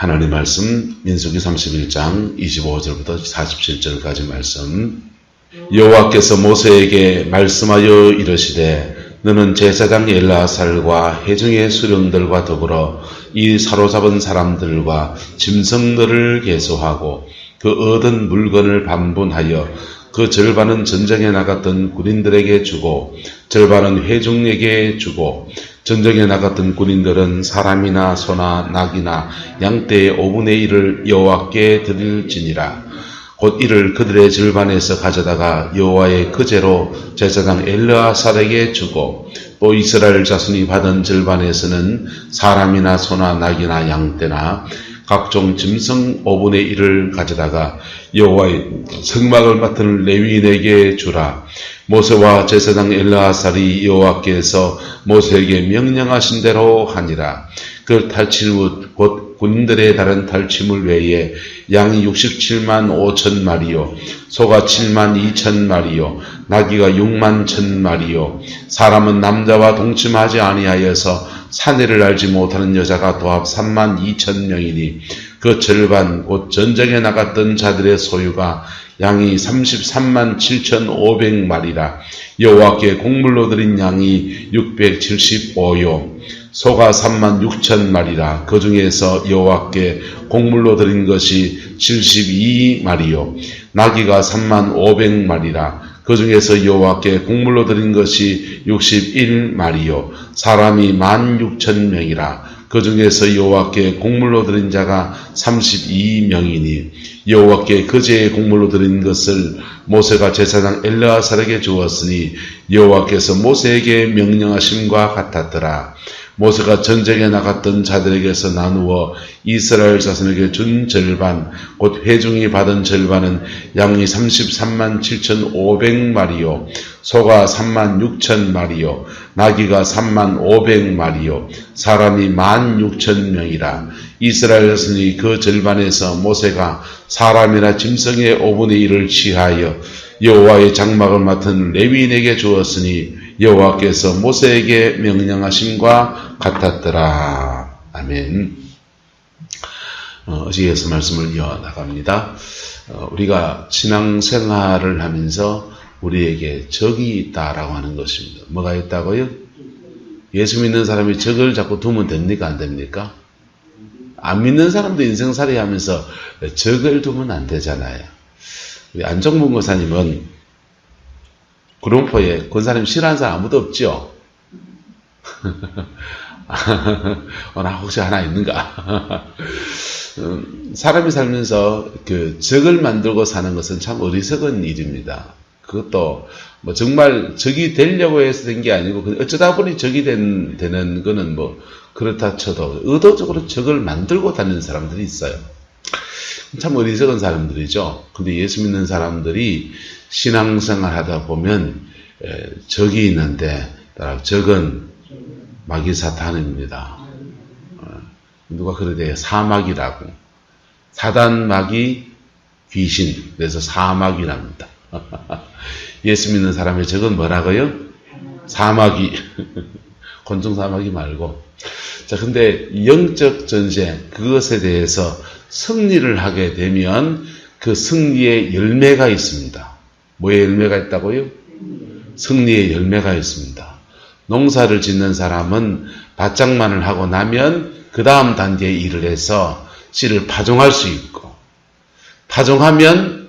하나님 말씀 민수기 31장 25절부터 47절까지 말씀. 여호와께서 모세에게 말씀하여 이르시되 너는 제사장 엘르아살과 회중의 수령들과 더불어 이 사로잡은 사람들과 짐승들을 계수하고 그 얻은 물건을 반분하여 그 절반은 전쟁에 나갔던 군인들에게 주고 절반은 회중에게 주고 전쟁에 나갔던 군인들은 사람이나 소나 낙이나 양떼의 5분의 1을 여호와께 드릴지니라. 곧 이를 그들의 절반에서 가져다가 여호와의 거제로 제사장 엘르아살에게 주고 또 이스라엘 자손이 받은 절반에서는 사람이나 소나 낙이나 양떼나 각종 짐승 5분의 1을 가져다가 여호와의 성막을 맡은 레위인에게 주라. 모세와 제사장 엘르아살이 여호와께서 모세에게 명령하신 대로 하니라. 그 탈취물 곧 군인들의 다른 탈취물 외에 양이 67만 5천 마리요 소가 7만 2천 마리요 나귀가 6만 1천 마리요 사람은 남자와 동침하지 아니하여서 사내를 알지 못하는 여자가 도합 3만 2천 명이니 그 절반 곧 전쟁에 나갔던 자들의 소유가 양이 33만 7,500마리라. 여호와께 곡물로 드린 양이 675요 소가 3만 6천 마리라. 그 중에서 여호와께 곡물로 드린 것이 72마리요 나귀가 3만 500마리라. 그 중에서 여호와께 곡물로 드린 것이 61마리요 사람이 16,000명이라. 그 중에서 여호와께 곡물로 드린 자가 32명이니 여호와께 거제의 곡물로 드린 것을 모세가 제사장 엘르아살에게 주었으니 여호와께서 모세에게 명령하심과 같았더라. 모세가 전쟁에 나갔던 자들에게서 나누어 이스라엘 자손에게 준 절반 곧 회중이 받은 절반은 양이 33만 7,500마리요 소가 3만 6천 마리요 나귀가 3만 500마리요 사람이 16,000명이라. 이스라엘 자손이 그 절반에서 모세가 사람이나 짐승의 5분의 1을 취하여 여호와의 장막을 맡은 레위인에게 주었으니 여호와께서 모세에게 명령하심과 같았더라. 아멘. 어제에서 말씀을 이어나갑니다. 우리가 신앙생활을 하면서 우리에게 적이 있다라고 하는 것입니다. 뭐가 있다고요? 예수 믿는 사람이 적을 자꾸 두면 됩니까? 안 됩니까? 안 믿는 사람도 인생살이 하면서 적을 두면 안 되잖아요. 우리 안정문 권사님은 구룡포에 권사님 싫어하는 사람 아무도 없죠? 나 혹시 하나 있는가? 사람이 살면서 그 적을 만들고 사는 것은 참 어리석은 일입니다. 그것도 뭐 정말 적이 되려고 해서 된 게 아니고 어쩌다 보니 적이 되는 거는 뭐 그렇다 쳐도 의도적으로 적을 만들고 다니는 사람들이 있어요. 참 어리석은 사람들이죠. 근데 예수 믿는 사람들이 신앙생활 하다 보면 적이 있는데 적은 마귀 사탄입니다. 누가 그러대요? 사마귀라고. 사단 마귀 귀신. 그래서 사마귀랍니다. 예수 믿는 사람의 적은 뭐라고요? 사마귀. 곤충 사마귀 말고. 자, 근데 영적 전쟁 그것에 대해서 승리를 하게 되면 그 승리의 열매가 있습니다. 뭐의 열매가 있다고요? 승리의 열매가 있습니다. 농사를 짓는 사람은 밭장만을 하고 나면 그 다음 단계의 일을 해서 씨를 파종할 수 있고 파종하면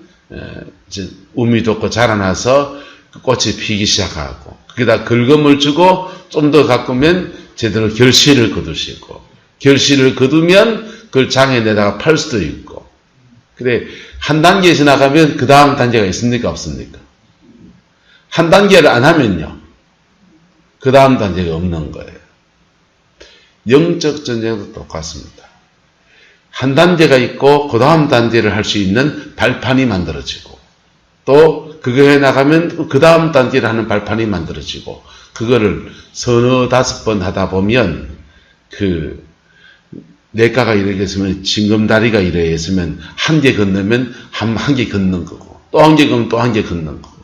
우미 돋고 자라나서 꽃이 피기 시작하고 거기다 긁음을 주고 좀 더 가꾸면 제대로 결실을 거둘 수 있고 결실을 거두면 그걸 장에 내다가 팔 수도 있고 그래 한 단계 지나가면 그 다음 단계가 있습니까? 없습니까? 한 단계를 안 하면요 그 다음 단계가 없는 거예요. 영적 전쟁도 똑같습니다. 한 단계가 있고 그 다음 단계를 할 수 있는 발판이 만들어지고 또 그거에 나가면 그 다음 단계를 하는 발판이 만들어지고 그거를 서너 다섯 번 하다 보면 그 내과가 이렇게 있으면 징검다리가 이렇게 있으면 한 개 건너면 한 개 건넌 거고 또 한 개 건너면 또 한 개 건넌 거고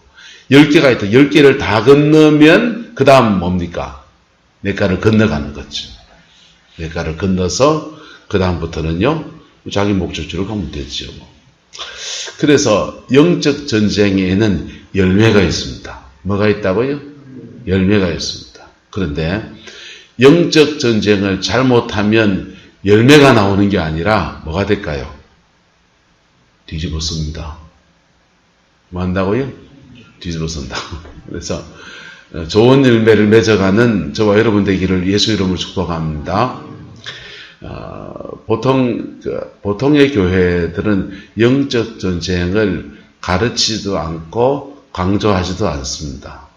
10개가 있다. 10개를 다 건너면 그 다음 뭡니까? 내과를 건너가는 거죠. 내과를 건너서 그 다음부터는요, 자기 목적지로 가면 되죠. 그래서 영적 전쟁에는 열매가 있습니다. 뭐가 있다고요? 열매가 있습니다. 그런데 영적 전쟁을 잘못하면 열매가 나오는 게 아니라 뭐가 될까요? 뒤집어씁니다. 뭐 한다고요? 뒤집어쓴다고. 그래서 좋은 열매를 맺어가는 저와 여러분 되기를 예수 이름으로 축복합니다. 보통의 교회들은 영적 전쟁을 가르치지도 않고 강조하지도 않습니다.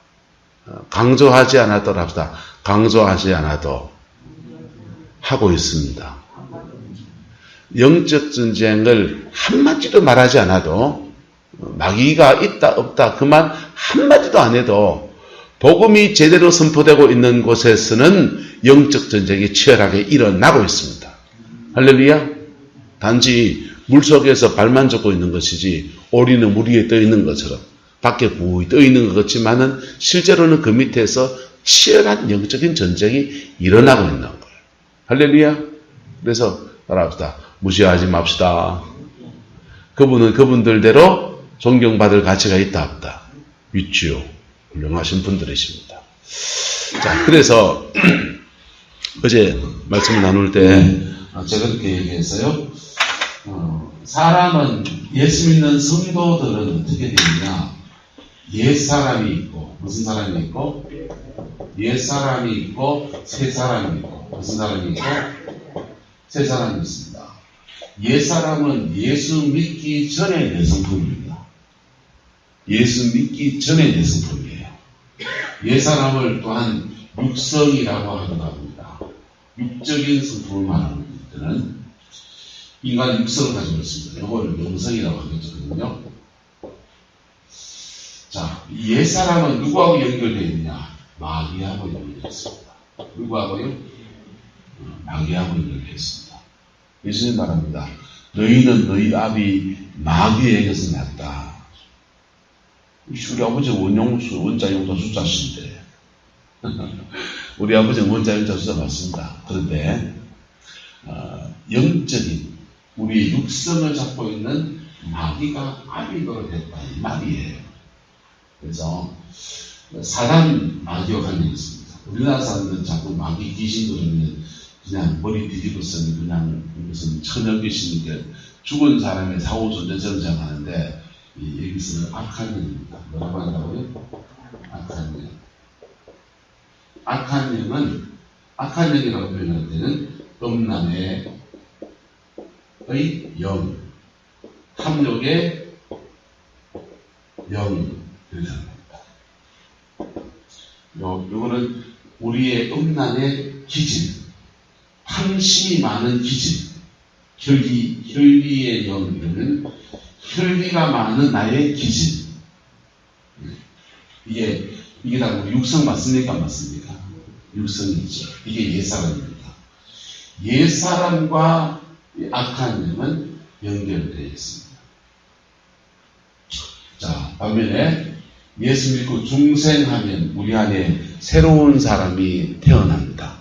강조하지 않아도 합시다. 강조하지 않아도 하고 있습니다. 영적 전쟁을 한마디도 말하지 않아도 마귀가 있다 없다 그만 한마디도 안 해도 복음이 제대로 선포되고 있는 곳에서는 영적 전쟁이 치열하게 일어나고 있습니다. 할렐루야. 단지 물속에서 발만 젓고 있는 것이지 오리는 물 위에 떠 있는 것처럼 밖에 부이 떠 있는 것 같지만은 실제로는 그 밑에서 치열한 영적인 전쟁이 일어나고 있는 거예요. 할렐루야. 그래서 따라합시다. 무시하지 맙시다. 그분은 그분들대로 존경받을 가치가 있다 없다. 있지요. 훌륭하신 분들이십니다. 자, 그래서 어제 말씀을 나눌 때 제가 그렇게 얘기했어요. 사람은 예수 믿는 성도들은 어떻게 되느냐? 옛사람이 있고 무슨 사람이 있고 옛사람이 있고 새사람이 있고 무슨 사람이 있고 새사람이 있습니다. 옛사람은 예수 믿기 전에 내 성품입니다. 예수 믿기 전에 내 성품이에요. 옛사람을 또한 육성이라고 하기도 합니다. 육적인 성품을 말하는 때는 인간은 육성을 가지고 있습니다. 이걸 영성이라고 하거든요. 자, 옛사람은 누구하고 연결되어 있느냐? 마귀하고 연결되어 있습니다. 누구하고요? 마귀하고 연결되어 있습니다. 예수님 말합니다. 너희는 너희 아비 마귀에게서 났다. 우리 아버지 원자용자 숫자신데 우리 아버지는 원자용자 숫자 맞습니다. 그런데 영적인 우리 육성을 잡고 있는 마귀가 아비 노릇했다 이 말이에요. 그래서 사단 마귀와 관련이 있습니다. 우리나라 사람들은 자꾸 마귀 귀신 그러면 그냥 머리 뒤집어서는 그냥 무슨 처녀 귀신이니까 죽은 사람의 사후존재처럼 생각하는데 여기서는 악한 영입니다. 뭐라고 한다고요? 악한 영. 악한 영은 악한 영이라고 표현할 때는 음란의 영, 탐욕의 영 이렇게 합니다. 요거는 우리의 음란의 기질, 탐심이 많은 기질, 혈기의 영 이러면 혈기가 많은 나의 기질. 이게 다 우리 육성 맞습니까? 맞습니까? 육성이죠. 이게 옛사람입니다. 옛사람과 악한 영은 연결되어 있습니다. 자, 반면에 예수 믿고 중생하면 우리 안에 새로운 사람이 태어납니다.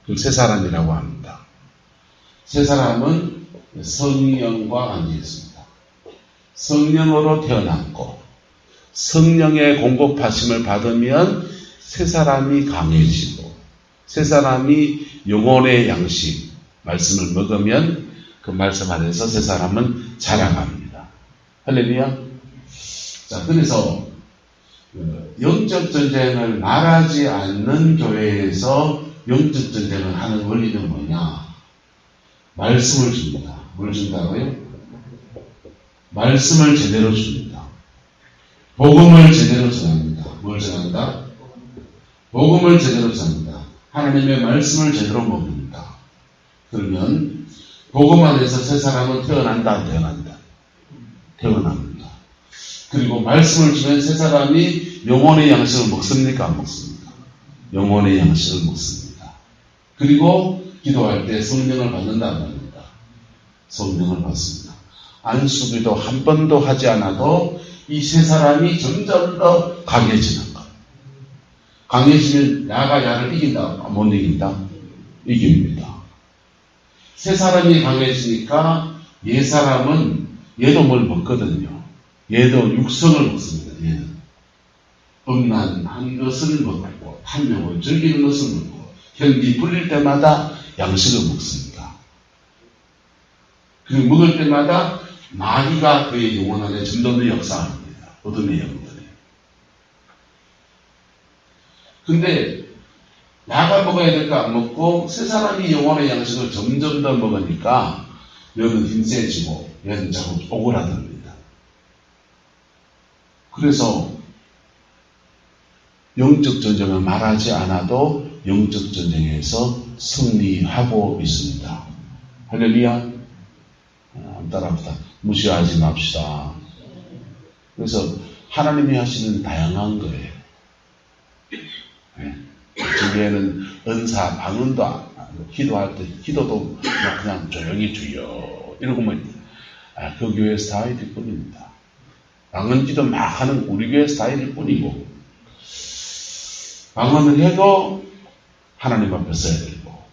그 새 사람이라고 합니다. 새 사람은 성령과 관계 있습니다. 성령으로 태어났고 성령의 공급하심을 받으면 새 사람이 강해지고 새 사람이 영혼의 양식 말씀을 먹으면 그 말씀 안에서 새 사람은 자라갑니다. 할렐루야. 자, 그래서 영적 전쟁을 말하지 않는 교회에서 영적 전쟁을 하는 원리는 뭐냐? 말씀을 줍니다. 뭘 준다고요? 말씀을 제대로 줍니다. 복음을 제대로 전합니다. 뭘 전한다? 복음을 제대로 전합니다. 하나님의 말씀을 제대로 먹습니다. 그러면 복음 안에서 새 사람은 태어난다, 안 태어난다? 태어납니다. 그리고 말씀을 주면 새 사람이 영혼의 양식을 먹습니까? 안 먹습니까? 영혼의 양식을 먹습니다. 그리고 기도할 때 성령을 받는다, 안 받는다? 성령을 받습니다. 안수기도 한 번도 하지 않아도 이 세 사람이 점점 더 강해지는 것. 강해지면 야가 야를 이긴다, 못 이긴다? 이깁니다. 새 사람이 강해지니까 옛 사람은 얘도 뭘 먹거든요. 얘도 육성을 먹습니다. 얘는 음란한 것을 먹고 탐욕을 즐기는 것을 먹고 현기 풀릴 때마다 양식을 먹습니다. 그리고 먹을 때마다 마귀가 그의 영혼 안에 점점 더 역사합니다. 어둠의 영혼들이. 근데 야가 먹어야 될 거 안 먹고 새 사람이 영혼의 양식을 점점 더 먹으니까 얘는 힘세지고 얘는 자꾸 오그라듭니다. 그래서 영적 전쟁을 말하지 않아도 영적 전쟁에서 승리하고 있습니다. 할렐루야. 따라합시다. 무시하지 맙시다. 그래서 하나님이 하시는 다양한 거예요. 네. 주변에는 은사, 방언도, 기도할 때, 기도도 그냥 조용히 주여. 이러고만, 그 교회 스타일일 뿐입니다. 방언 기도 막 하는 우리 교회 스타일일 뿐이고, 방언을 해도 하나님 앞에 써야 되고,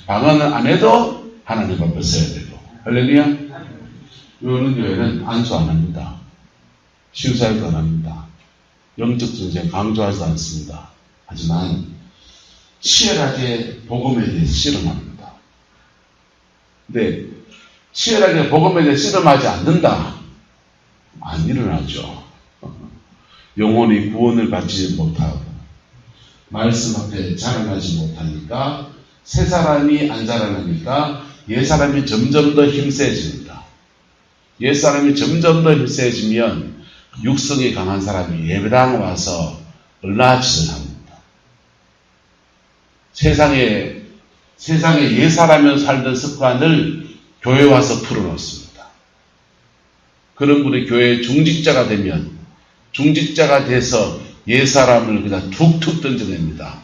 방언을 안 해도 하나님 앞에 써야 되고, 할렐루야? 이거는 교회는 안수 안 합니다. 치유사역도 안 합니다. 영적 전쟁 강조하지 않습니다. 하지만 치열하게 복음에 대해 씨름합니다. 근데 치열하게 복음에 대해 씨름하지 않는다. 안 일어나죠. 영혼이 구원을 받지 못하고 말씀 앞에 자라나지 못하니까 새 사람이 안 자라나니까 옛 사람이 점점 더 힘세집니다. 옛 사람이 점점 더 힘세지면 육성이 강한 사람이 예배당 와서 얼라짓을 합니다. 세상에 옛 사람이 살던 습관을 교회 와서 풀어놓습니다. 그런 분이 교회 중직자가 되면 중직자가 돼서 옛 사람을 그냥 툭툭 던져냅니다.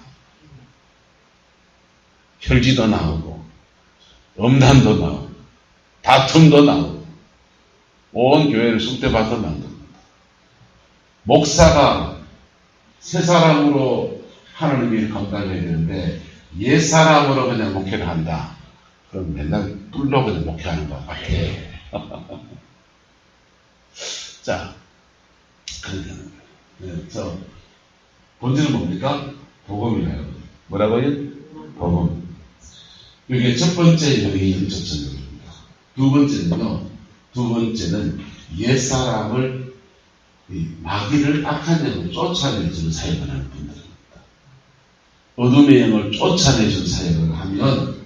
혈기도 나오고 음란도 나오고 다툼도 나오고 온 교회를 쑥대밭으로 만듭니다. 목사가 새 사람으로 하나님의 일을 감당해야 되는데 옛 사람으로 그냥 목회를 한다. 그럼 맨날 뿔로 그냥 목회하는 것 같아요. 자, 그래서 본질은 뭡니까? 복음이에요. 뭐라고요? 복음. 이게 첫 번째 영이 영적 전쟁입니다. 두 번째는 옛 사람을 마귀를 악한 영을 쫓아내주는 사역을 하는 분들입니다. 어둠의 영을 쫓아내주는 사역을 하면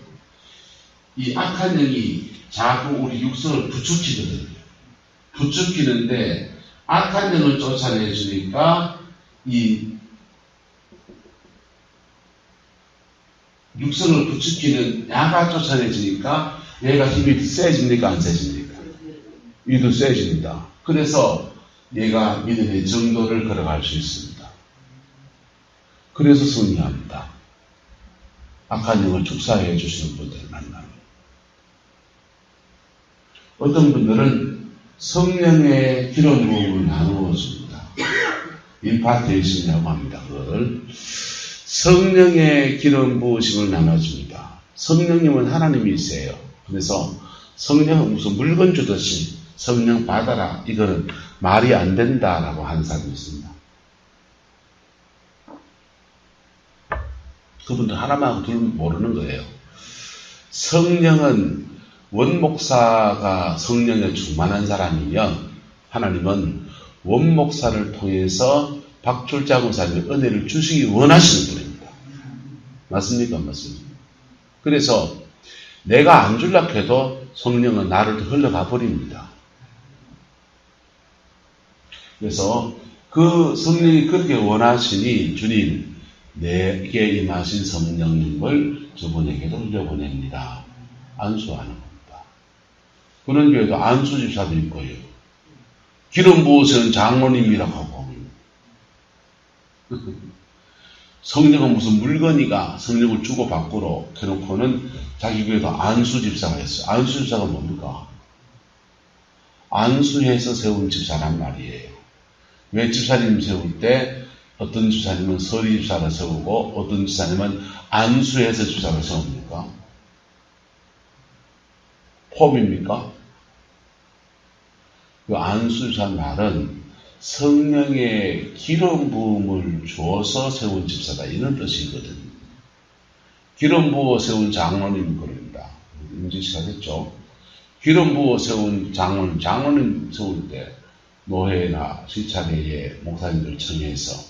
이 악한 영이 자꾸 우리 육성을 부추기거든요. 부추기는데 악한 영을 쫓아내주니까 이 육성을 부추기는 야가 쫓아내주니까 얘가 힘이 세집니까? 안 세집니까? 이도 세집니다. 그래서 얘가 믿음의 정도를 걸어갈 수 있습니다. 그래서 승리합니다. 악한 영을 축사해 주시는 분들을 만나요. 어떤 분들은 성령의 기름 부음을 나누어 줍니다. 임파테이션이라고 합니다. 그거를 성령의 기름 부으심을 나눠줍니다. 성령님은 하나님이세요. 그래서 성령은 무슨 물건 주듯이 성령 받아라. 이거는 말이 안 된다라고 하는 사람이 있습니다. 그분들 하나만 둘 모르는 거예요. 성령은 원목사가 성령에 충만한 사람이면 하나님은 원목사를 통해서 박출자 권사님의 은혜를 주시기 원하시는 분입니다. 맞습니까? 맞습니까? 그래서 내가 안 줄라 해도 성령은 나를 흘러가 버립니다. 그래서 그 성령이 그렇게 원하시니 주님 내게 임하신 성령님을 저분에게도 흘려보냅니다. 안수하는 겁니다. 그런 교회도 안수집사도 있고요. 기름 부으시는 장로님이라고 하고 성령은 무슨 물건이가 성령을 주고받고로 해놓고는 자기 교회도 안수집사가 있어요. 안수집사가 뭡니까? 안수해서 세운 집사란 말이에요. 왜 집사님 세울 때 어떤 집사님은 서리 집사를 세우고 어떤 집사님은 안수해서 집사를 세웁니까? 폼입니까? 그 안수주란 말은 성령의 기름 부음을 주어서 세운 집사다 이런 뜻이거든요. 기름 부어 세운 장로님 그럽니다. 인지하겠죠? 기름 부어 세운 장로님 세울 때 노회나 시차례에 목사님들 청해서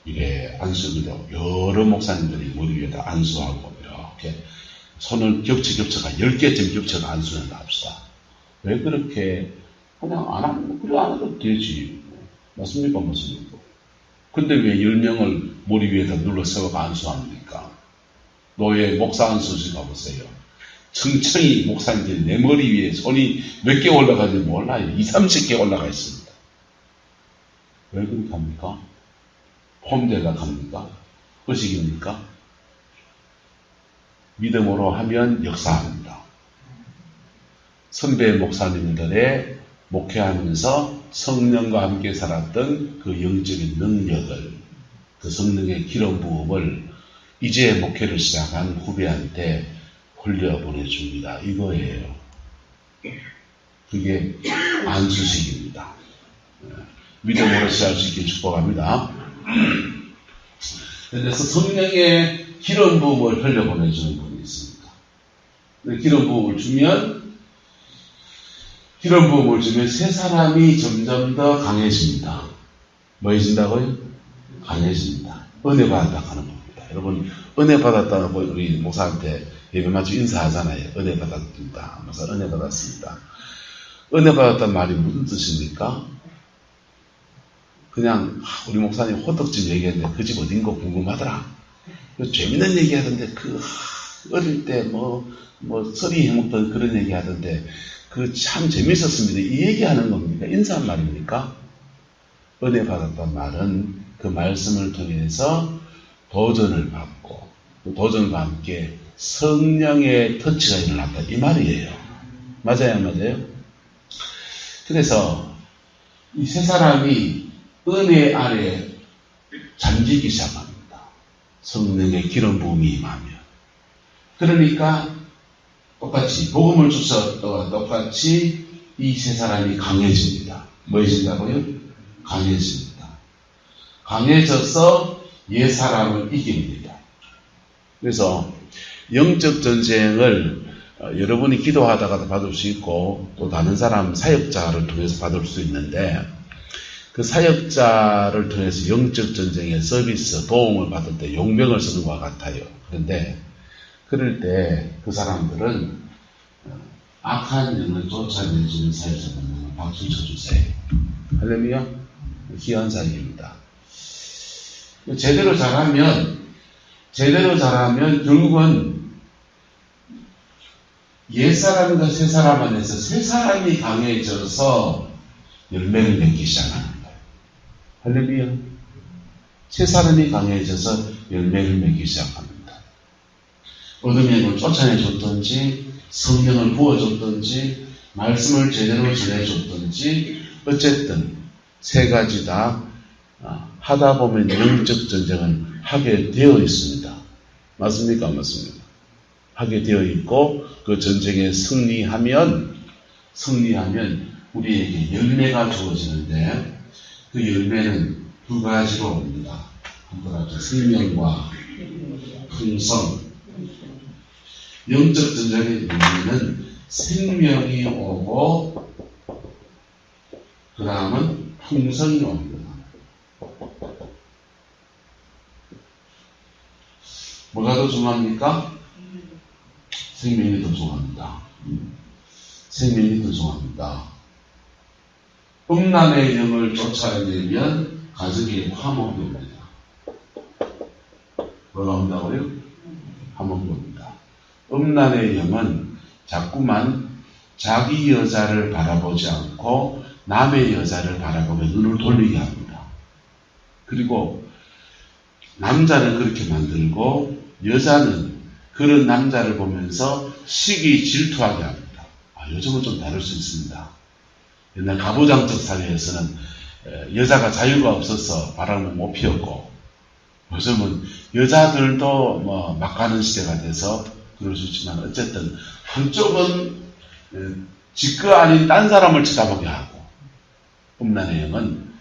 이게 안수기도 여러 목사님들이 머리 위에다 안수하고 이렇게 손을 겹쳐가 10개쯤 겹쳐가 안수한다 합시다. 왜 그렇게 그냥 그래 안 해도 되지. 맞습니까? 맞습니까? 근데 왜 10명을 머리 위에다 눌러 세워가 안수합니까? 노예 목사 안수지 가보세요. 청청이 목사님들이 내 머리 위에 손이 몇 개 올라가는지 몰라요. 20, 30개 올라가 있습니다. 왜 그렇게 합니까? 폼대가 합니까? 의식입니까? 믿음으로 하면 역사합니다. 선배 목사님들의 목회하면서 성령과 함께 살았던 그 영적인 능력을, 그 성령의 기름 부음을 이제 목회를 시작한 후배한테 흘려보내줍니다. 이거예요. 그게 안수식입니다. 믿음으로 시작할 수 있게 축복합니다. 그래서 성령의 기름 부음을 흘려보내주는 분이 있습니다. 기름 부음을 주면 세 사람이 점점 더 강해집니다. 뭐해진다고요? 강해집니다. 은혜 받았다 하는 겁니다. 여러분, 은혜 받았다고 우리 목사한테 예배 마치 인사하잖아요. 은혜 받았습니다. 목사 은혜 받았습니다. 은혜 받았다는 말이 무슨 뜻입니까? 그냥 우리 목사님 호떡집 얘기했는데 그 집 어딘가 궁금하더라. 재밌는 얘기 하던데 어릴 때 서리 해먹던 그런 얘기 하던데 참 재밌었습니다. 이 얘기하는 겁니까? 인사한 말입니까? 은혜 받았단 말은 그 말씀을 통해서 도전을 받고 그 도전과 함께 성령의 터치가 일어났다. 이 말이에요. 맞아요? 맞아요? 그래서 이 세 사람이 은혜 아래 잠기기 시작합니다. 성령의 기름 부음이 임하면. 그러니까 똑같이 복음을 주셔 똑같이 이 세 사람이 강해집니다. 뭐해진다고요? 강해집니다. 강해져서 옛 사람을 이깁니다. 그래서 영적 전쟁을 여러분이 기도하다가도 받을 수 있고 또 다른 사람 사역자를 통해서 받을 수 있는데 그 사역자를 통해서 영적 전쟁의 서비스, 도움을 받을 때 용병을 쓰는 것과 같아요. 그런데 그럴 때 그 사람들은 악한 영을 쫓아내주는 사역자는 박수 쳐주세요. 할렐루야. 귀한 사역입니다. 제대로 잘하면 결국은 옛사람과 새사람 안에서 새사람이 강해져서 열매를 맺기 시작합니다. 할렐루야. 새사람이 강해져서 열매를 맺기 시작합니다. 어둠의 영을 쫓아내줬든지 성령을 부어줬든지 말씀을 제대로 전해줬든지 어쨌든 세 가지 다 하다 보면 영적 전쟁을 하게 되어 있습니다. 맞습니까? 맞습니까? 하게 되어 있고 그 전쟁에 승리하면 우리에게 열매가 주어지는데 그 열매는 두 가지로 옵니다. 한번 생명과 풍성. 영적 전쟁의 열매는 생명이 오고 그 다음은 풍성이 옵니다. 뭐가 더 중요합니까? 생명이 더 중요합니다. 생명이 더 중요합니다. 음란의 영을 쫓아내면 가족이 화목이 옵니다. 뭐가 온다고요? 화목이 옵니다. 음란의 영은 자꾸만 자기 여자를 바라보지 않고 남의 여자를 바라보며 눈을 돌리게 합니다. 그리고 남자는 그렇게 만들고 여자는 그런 남자를 보면서 시기 질투하게 합니다. 요즘은 좀 다를 수 있습니다. 옛날 가부장적 사회에서는 여자가 자유가 없어서 바람을 못 피웠고 요즘은 여자들도 막 가는 시대가 돼서 그럴 수 있지만 어쨌든 한쪽은 지가 아닌 딴 사람을 쳐다보게 하고, 음란의 영은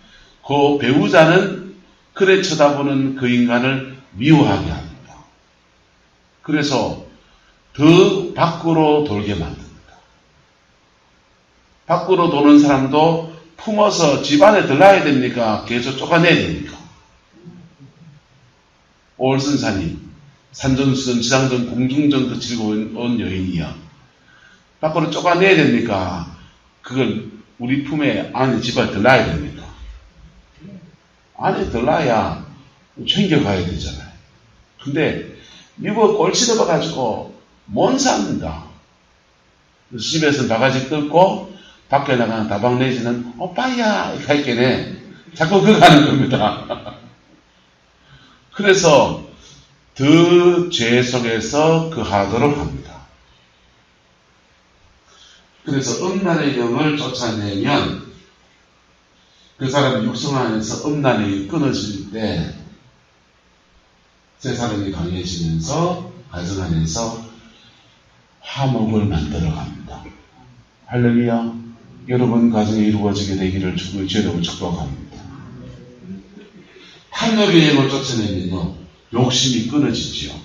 그 배우자는 그래 쳐다보는 그 인간을 미워하게 합니다. 그래서 더 밖으로 돌게 만듭니다. 밖으로 도는 사람도 품어서 집안에 들어야 됩니까? 계속 쫓아내야 됩니까? 올선산이 산전수전, 지상전, 공중전 거치고 온 여인이야. 밖으로 쫓아내야 됩니까? 그걸 우리 품에 안에 집안에 들어야 됩니까? 안에 들어야 챙겨가야 되잖아요. 근데 미국 꼴찌 잡아가지고 못 삽니다. 집에서 바가지 끌고 밖에 나가는 다방 내지는 오빠야 이렇게 할게네. 자꾸 그거 하는 겁니다. 그래서 더 죄 속에서 하도록 합니다. 그래서 음란의 영을 쫓아내면 그 사람 육성 안에서 음란의 영이 끊어질 때 세 사람이 강해지면서 가정 안에서 화목을 만들어 갑니다. 할렐루야. 여러분 가정에 이루어지게 되기를 주여로 축복합니다. 탐욕의 영을 쫓아내면요 욕심이 끊어지죠.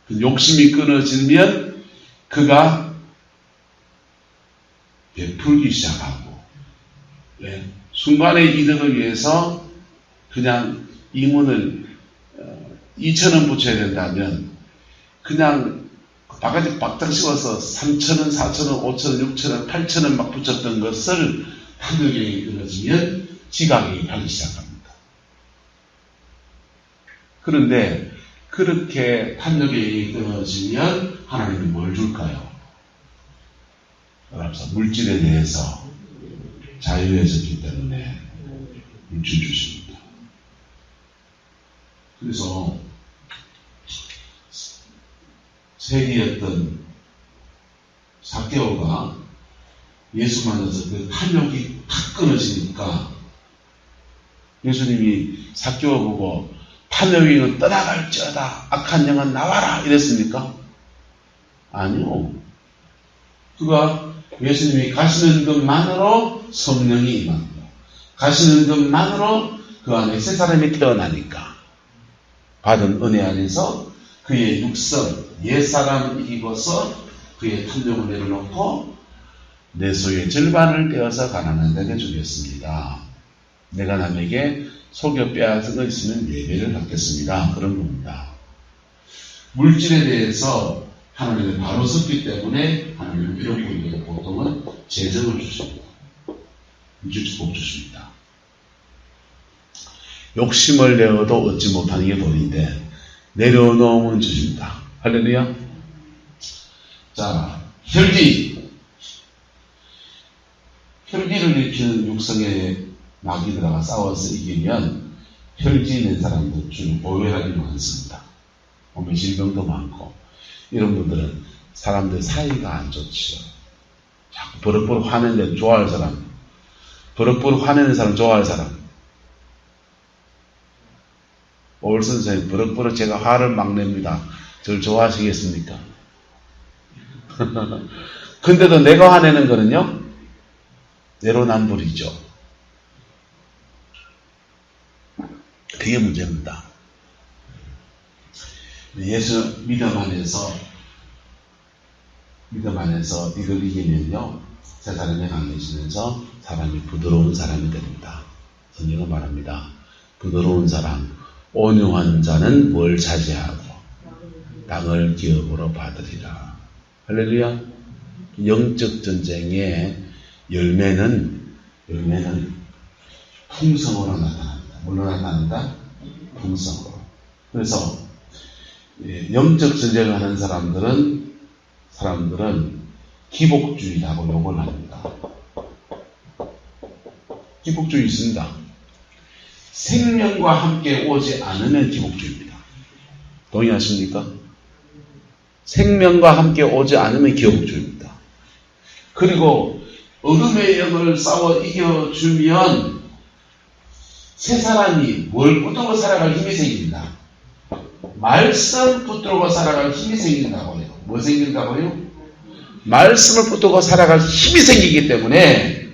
그 욕심이 끊어지면 그가 베풀기 시작하고 순간의 이득을 위해서 그냥 이 문을 2,000원 붙여야 된다면 그냥 바가지 박장 씌워서 3,000원, 4,000원, 5,000원, 6,000원, 8,000원 막 붙였던 것을 탐욕이 끊어지면 지각이 하기 시작합니다. 그런데 그렇게 탐욕이 끊어지면 하나님이 뭘 줄까요? 물질에 대해서 자유해졌기 때문에 물질 주십니다. 그래서 세리였던 삭개오가 예수 만나서 그 탐욕이 탁 끊어지니까 예수님이 삭개오 보고 탐욕이 떠나갈지어다 악한 영은 나와라 이랬습니까? 아니요. 그가 예수님이 가시는 것만으로 성령이 임합니다. 가시는 것만으로 그 안에 새 사람이 태어나니까 받은 은혜 안에서 그의 육성, 옛사람을 이기고서 그의 탐욕을 내려놓고 내 소유의 절반을 떼어서 가난한 자에게 주겠습니다. 내가 남에게 속여 빼앗은 거 있으면 예배를 받겠습니다. 그런 겁니다. 물질에 대해서 하나님은 바로 섰기 때문에 하나님은 이런 분에게 보통은 재정을 주십니다. 일주일복 주십니다. 욕심을 내어도 얻지 못하는 게 돈인데 내려놓으면 주십니다. 할렐루야. 자, 혈기. 혈기를 일으키는 육성의 마귀들과 싸워서 이기면 혈기 낸 사람들 중 오해하기 많습니다. 몸에 질병도 많고 이런 분들은 사람들 사이가 안 좋지요. 자꾸 버럭버럭 화내는 좋아할 사람, 버럭버럭 화내는 사람 좋아할 사람. 올 선생님 버럭버럭 제가 화를 막 냅니다. 저를 좋아하시겠습니까? 근데도 내가 화내는 거는요 내로남불이죠. 그게 문제입니다. 예수 믿음 안에서 이걸 이기면요 새 사람이 강해지면서 사람이 부드러운 사람이 됩니다. 성경은 말합니다. 부드러운 사람, 온유한 자는 뭘 차지하고 땅을 기업으로 받으리라. 할렐루야. 영적 전쟁의 열매는 풍성으로 나타납니다. 뭘로 나타난다? 풍성으로. 그래서 영적 전쟁을 하는 사람들은 기복주의라고 욕을 합니다. 기복주의 있습니다. 생명과 함께 오지 않으면 기복주의입니다. 동의하십니까? 생명과 함께 오지 않으면 기복주의입니다. 그리고 어둠의 영을 싸워 이겨주면 새 사람이 뭘 붙들고 살아갈 힘이 생깁니다. 말씀 붙들고 살아갈 힘이 생긴다고요. 뭐 생긴다고요? 말씀을 붙들고 살아갈 힘이 생기기 때문에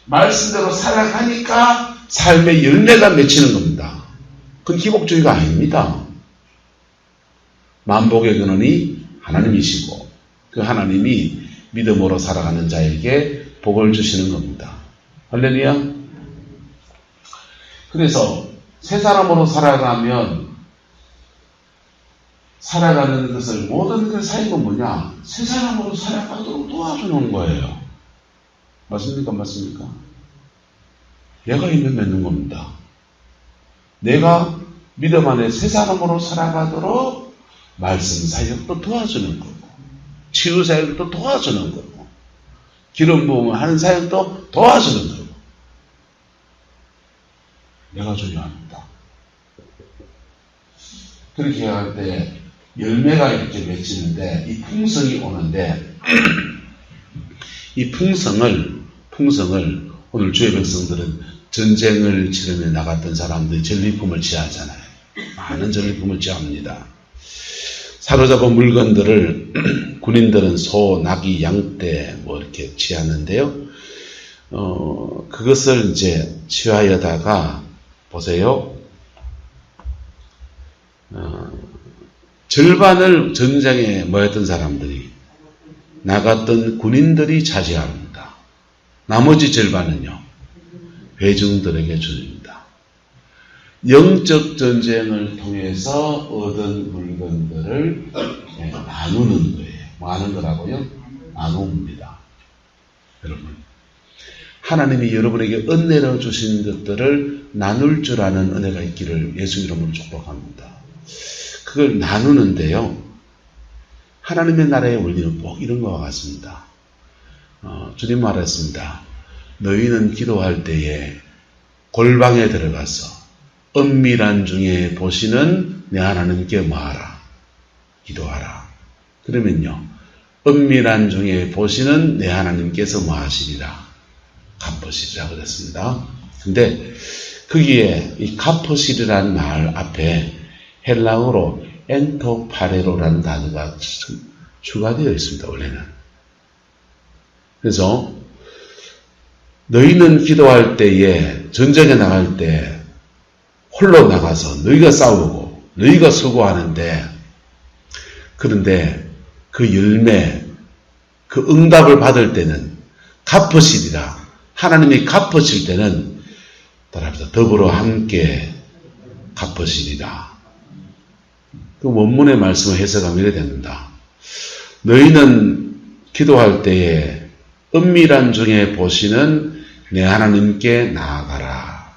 말씀대로 살아가니까 삶의 열매가 맺히는 겁니다. 그건 기복주의가 아닙니다. 만복의 근원이 하나님이시고 그 하나님이 믿음으로 살아가는 자에게 복을 주시는 겁니다. 할렐루야. 그래서 새 사람으로 살아가는 것을 모든 그 사역은 뭐냐? 새 사람으로 살아가도록 도와주는 거예요. 맞습니까? 맞습니까? 내가 열매 맺는 겁니다. 내가 믿음 안에 새 사람으로 살아가도록 말씀 사역도 도와주는 거고, 치유 사역도 도와주는 거고, 기름 부음을 하는 사역도 도와주는 거고. 내가 중요합니다. 그렇게 할 때 열매가 이렇게 맺히는데 이 풍성이 오는데 이 풍성을 오늘 주의 백성들은 전쟁을 치르며 나갔던 사람들이 전리품을 취하잖아요. 많은 전리품을 취합니다. 사로잡은 물건들을 군인들은 소, 나귀, 양떼 뭐 이렇게 취하는데요. 그것을 이제 취하여다가 보세요. 절반을 전쟁에 모였던 사람들이 나갔던 군인들이 차지합니다. 나머지 절반은요 회중들에게 줍니다. 영적 전쟁을 통해서 얻은 물건들을 나누는 거예요. 뭐 하는 거라고요? 나눕니다. 여러분, 하나님이 여러분에게 은혜로 주신 것들을 나눌 줄 아는 은혜가 있기를 예수 이름으로 축복합니다. 그걸 나누는데요, 하나님의 나라의 원리는 꼭 이런 것과 같습니다. 주님 말했습니다. 너희는 기도할 때에 골방에 들어가서 은밀한 중에 보시는 내 하나님께 뭐하라? 기도하라. 그러면요, 은밀한 중에 보시는 내 하나님께서 뭐하시리라? 갚으시리라 그랬습니다. 근데 거기에 이 갚으시리라는 말 앞에 헬라어로 엔토파레로라는 단어가 추가되어 있습니다. 원래는. 그래서 너희는 기도할 때에 전쟁에 나갈 때 홀로 나가서 너희가 싸우고 너희가 수고하는데, 그런데 그 열매, 그 응답을 받을 때는 갚으시리라. 하나님이 갚으실 때는 따라합니다. 더불어 함께 갚으시리라. 그 원문의 말씀을 해석하면 이래 됩니다. 너희는 기도할 때에 은밀한 중에 보시는 내 하나님께 나아가라.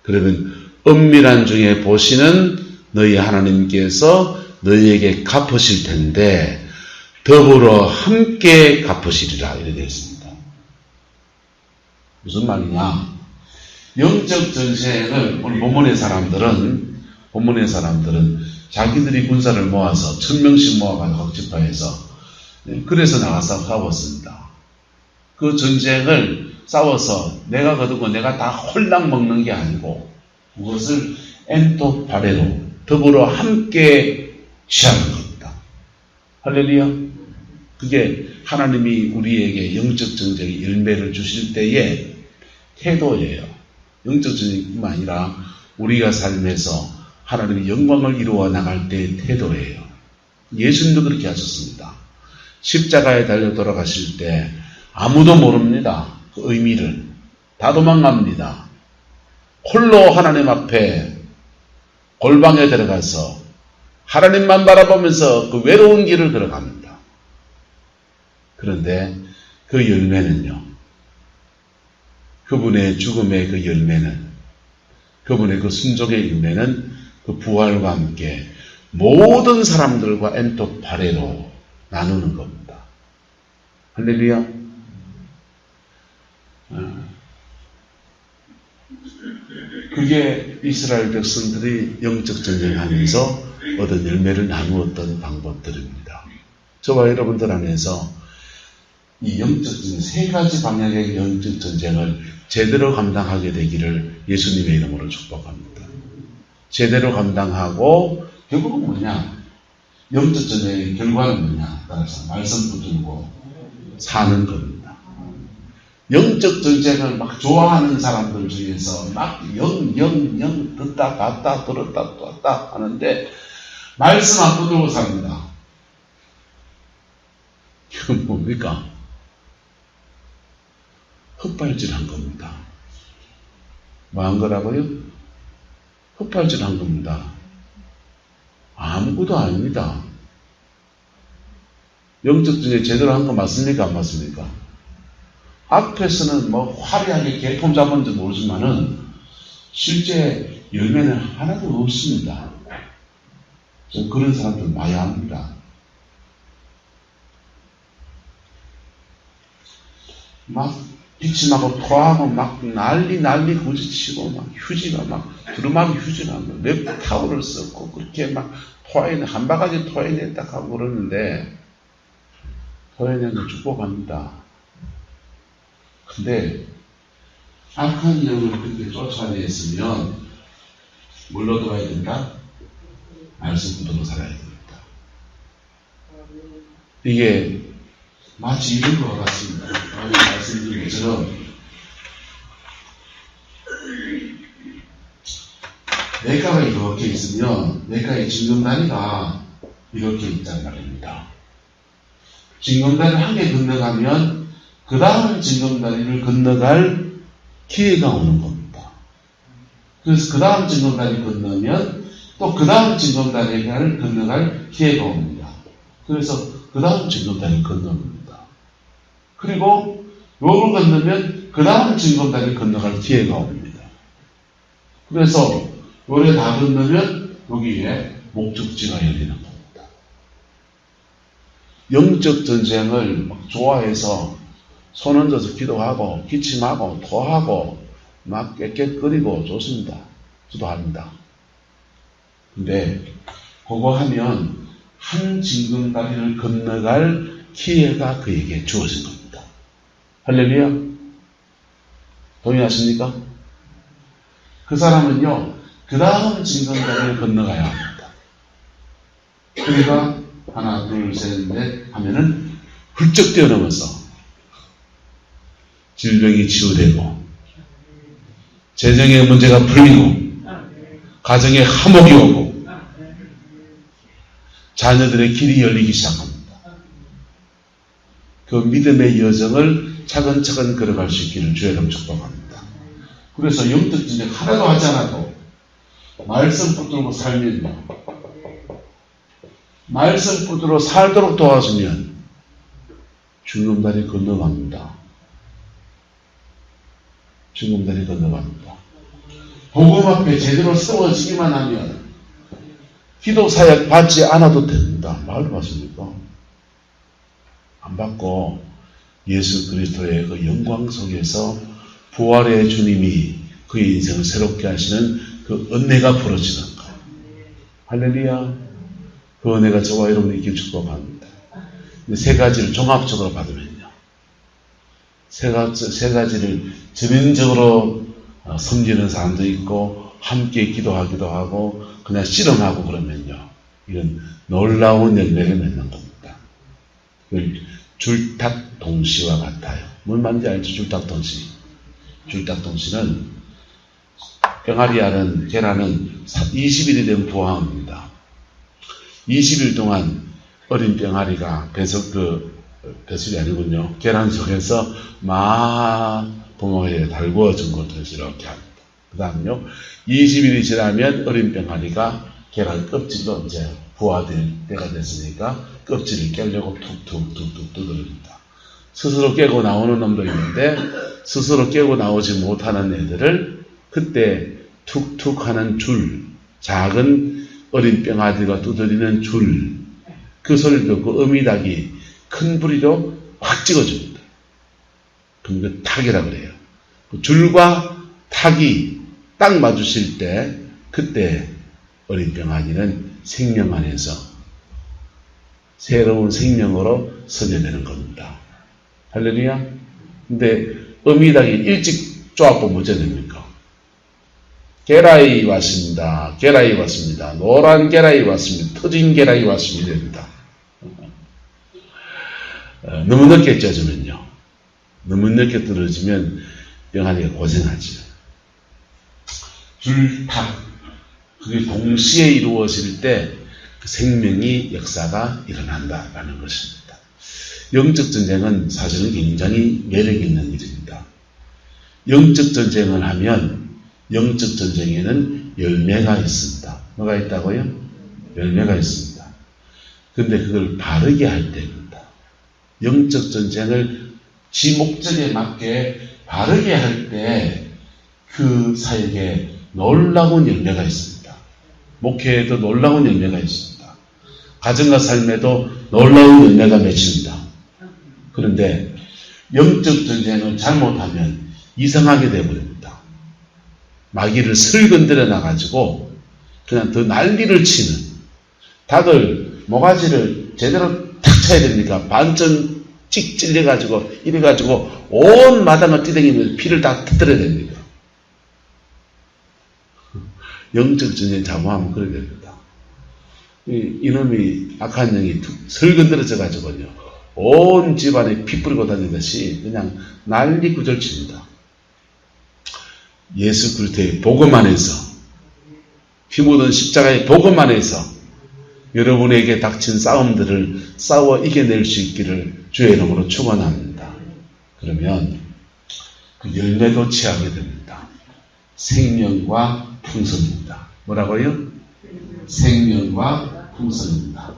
그러면 은밀한 중에 보시는 너희 하나님께서 너희에게 갚으실 텐데 더불어 함께 갚으시리라 이렇게 되어 있습니다. 무슨 말이냐? 영적 전쟁을 오늘 본문의 사람들은 자기들이 군사를 모아서 1000명씩 모아가지고 각지파에서 그래서 나가서 싸웠습니다. 그 전쟁을 싸워서 내가 거둔 거 내가 다 홀랑 먹는 게 아니고 그것을 엔토파레로 더불어 함께 취하는 겁니다. 할렐루야. 그게 하나님이 우리에게 영적 전쟁의 열매를 주실 때의 태도예요. 영적 전쟁뿐만 아니라 우리가 삶에서 하나님의 영광을 이루어 나갈 때의 태도예요. 예수님도 그렇게 하셨습니다. 십자가에 달려 돌아가실 때 아무도 모릅니다. 그 의미를. 다 도망갑니다. 홀로 하나님 앞에 골방에 들어가서 하나님만 바라보면서 그 외로운 길을 걸어갑니다. 그런데 그 열매는요, 그분의 죽음의 그 열매는, 그분의 그 순종의 열매는 그 부활과 함께 모든 사람들과 엔토파레로 나누는 겁니다. 할렐루야. 그게 이스라엘 백성들이 영적 전쟁을 하면서 얻은 열매를 나누었던 방법들입니다. 저와 여러분들 안에서 이 영적 전쟁, 세 가지 방향의 영적 전쟁을 제대로 감당하게 되기를 예수님의 이름으로 축복합니다. 제대로 감당하고 결국은 뭐냐? 영적 전쟁의 결과는 뭐냐? 따라서 말씀 붙들고 사는 겁니다. 영적 전쟁을 막 좋아하는 사람들 중에서 막 듣다 갔다 들었다 떴다 하는데 말씀 안 붙들고 삽니다. 이건 뭡니까? 헛발질한 겁니다. 뭐 한 거라고요? 헛발질한 겁니다. 아무것도 아닙니다. 영적 전쟁 제대로 한 거 맞습니까? 안 맞습니까? 앞에서는 뭐 화려하게 개폼 잡은지 모르지만은 실제 열매는 하나도 없습니다. 저 그런 사람들 많이 합니다. 막 기침하고 토하고 막 난리 구지치고 막 휴지가 막 두루마기 휴지가 막 랩 타올을 썼고 그렇게 막 토해내 한 바가지 토해냈다 하고 그러는데 토해내는 축복합니다. 근데 악한 영을 그렇게 쫓아냈으면 뭘로 들어야 된다? 말씀 붙들고 살아야 됩니다. 이게 마치 이런 것 같습니다. 말씀드린 것처럼 내과가 이렇게 있으면 내과의 징검다리가 이렇게 있단 말입니다. 징검다리를 한 개 건너가면 그 다음 징검다리를 건너갈 기회가 오는 겁니다. 그래서 그 다음 징검다리 건너면 또 그 다음 징검다리를 건너갈 기회가 옵니다. 그래서 그 다음 징검다리를 건너갑니다. 그리고 요걸 건너면 그 다음 징검다리를 건너갈 기회가 옵니다. 그래서 요래 다 건너면 여기에 목적지가 열리는 겁니다. 영적 전쟁을 막 좋아해서 손 얹어서 기도하고 기침하고 토하고 막 깨끗거리고 좋습니다. 기도합니다. 근데 그거 하면 한 징검다리를 건너갈 기회가 그에게 주어진 겁니다. 할렐루야. 동의하십니까? 그 사람은요 그 다음 징검다리를 건너가야 합니다. 그러니까 하나 둘 셋 넷 하면은 훌쩍 뛰어넘어서 질병이 치유되고 재정의 문제가 풀리고 가정에 화목이 오고 자녀들의 길이 열리기 시작합니다. 그 믿음의 여정을 차근차근 걸어갈 수 있기를 주의 이름 축복합니다. 그래서 영적 전쟁 하나도 하지 않아도 말씀 붙들고 살면 말씀 붙들고 살도록 도와주면 징검다리 건너갑니다. 징검다리 건너갑니다. 복음 앞에 제대로 세워지기만 하면 기도 사역 받지 않아도 됩니다. 말 맞습니까? 안 받고 예수 그리스도의 그 영광 속에서 부활의 주님이 그의 인생을 새롭게 하시는 그 은혜가 벌어지는 것. 할렐루야. 그 은혜가 저와 여러분에게 축복합니다. 세 가지를 종합적으로 받으면요. 세 가지를 전인적으로 섬기는 사람도 있고 함께 기도하기도 하고 그냥 실험하고 그러면요. 이런 놀라운 열매를 맺는 겁니다. 줄탁동시와 같아요. 뭔 말인지 알죠? 줄탁동시. 줄탁동시는 병아리 알은 계란은 20일이 된 부화입니다. 20일 동안 어린 병아리가 배설이 아니군요. 계란 속에서 막 부모에 달구어진 것을 이렇게 합니다. 그 다음요, 20일이 지나면 어린 병아리가 계란 껍질로 이제 부화될 때가 됐으니까 껍질을 깨려고 툭툭툭툭 두드립니다. 스스로 깨고 나오는 놈도 있는데 스스로 깨고 나오지 못하는 애들을 그때 툭툭 하는 줄, 작은 어린 병아리가 두드리는 줄, 그 소리를 듣고 어미닭이 큰 부리로 확 찍어줍니다. 그럼 그 탁이라 그래요. 그 줄과 탁이 딱 맞으실 때 그때 어린 병아리는 생명 안에서 새로운 생명으로 서려내는 겁니다. 할렐루야. 근데 어미닭이 일찍 쪼아보면 어째 됩니까? 계라이 왔습니다. 계라이 왔습니다. 노란 계라이 왔습니다. 터진 계라이 왔습니다. 됩니다. 너무 늦게 쪄주면요. 너무 늦게 떨어지면 병아리가 고생하죠. 줄탁, 그게 동시에 이루어질 때 그 생명이 역사가 일어난다라는 것입니다. 영적 전쟁은 사실은 굉장히 매력 있는 일입니다. 영적 전쟁을 하면 영적 전쟁에는 열매가 있습니다. 뭐가 있다고요? 열매가 있습니다. 근데 그걸 바르게 할 때입니다. 영적 전쟁을 지 목적에 맞게 바르게 할 때 그 사역에 놀라운 열매가 있습니다. 목회에도 놀라운 열매가 있습니다. 가정과 삶에도 놀라운 열매가 맺힙니다. 그런데 영적 전쟁을 잘못하면 이상하게 되어버립니다. 마귀를 슬건드려 놔가지고 그냥 더 난리를 치는, 닭을 모가지를 제대로 탁 쳐야 되니까 반전 찍 찔려가지고 이래가지고 온 마당을 뛰다니면서 피를 다 터뜨려야 됩니다. 영적 전쟁 잘못하면 그렇게 됩니다. 이놈이 악한 영이 슬건드려져 가지고요 온 집안에 피 뿌리고 다니듯이 그냥 난리 구절칩니다. 예수 그리스도의 복음 안에서, 피 묻은 십자가의 복음 안에서 여러분에게 닥친 싸움들을 싸워 이겨낼 수 있기를 주의 이름으로 축원합니다. 그러면 그 열매도 취하게 됩니다. 생명과 풍성입니다. 뭐라고요? 생명과 풍성입니다.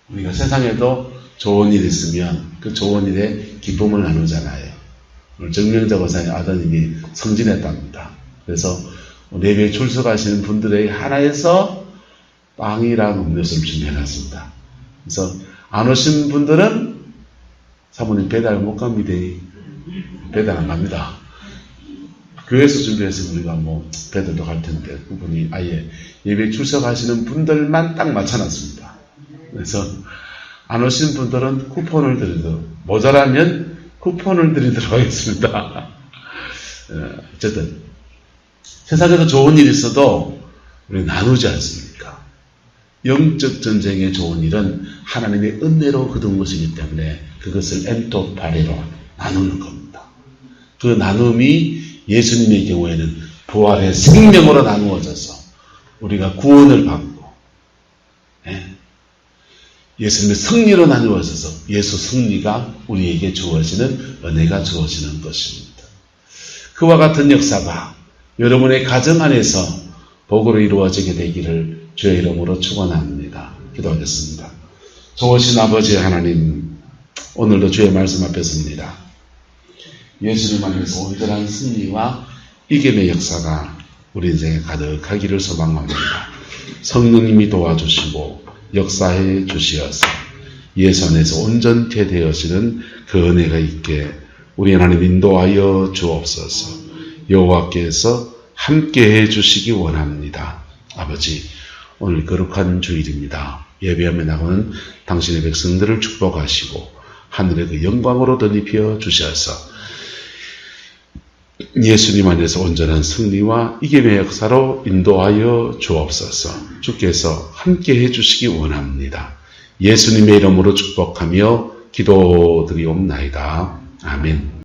우리가 세상에도 좋은 일 있으면 그 좋은 일에 기쁨을 나누잖아요. 오늘 정명자 권사님 아드님이 성진했답니다. 그래서 예배에 출석하시는 분들에게 하나에서 빵이랑 음료수를 준비해놨습니다. 그래서 안 오신 분들은 사모님 배달 못 갑니다. 배달 안 갑니다. 교회에서 준비해서 우리가 배달도 갈 텐데 그분이 아예 예배에 출석하시는 분들만 딱 맞춰놨습니다. 그래서 안 오신 분들은 쿠폰을 드리도록, 모자라면 쿠폰을 드리도록 하겠습니다. 어쨌든 세상에서 좋은 일이 있어도 우리 나누지 않습니까? 영적 전쟁의 좋은 일은 하나님의 은혜로 거둔 것이기 때문에 그것을 엔토파레로 나누는 겁니다. 그 나눔이 예수님의 경우에는 부활의 생명으로 나누어져서 우리가 구원을 받고 예수님의 승리로 나누어져서 예수 승리가 우리에게 주어지는 은혜가 주어지는 것입니다. 그와 같은 역사가 여러분의 가정 안에서 복으로 이루어지게 되기를 주의 이름으로 축원합니다. 기도하겠습니다. 좋으신 아버지 하나님, 오늘도 주의 말씀 앞에 섭니다. 예수님 안에서 온전한 승리와 이김의 역사가 우리 인생에 가득하기를 소망합니다. 성령님이 도와주시고 역사해 주시어서 예수 안에서 온전케 되어지는 그 은혜가 있게 우리 하나님 인도하여 주옵소서. 여호와께서 함께해 주시기 원합니다. 아버지, 오늘 거룩한 주일입니다. 예배하며 나가는 당신의 백성들을 축복하시고 하늘의 그 영광으로 덧입혀 주셔서 예수님 안에서 온전한 승리와 이김의 역사로 인도하여 주옵소서. 주께서 함께해 주시기 원합니다. 예수님의 이름으로 축복하며 기도드리옵나이다. 아멘.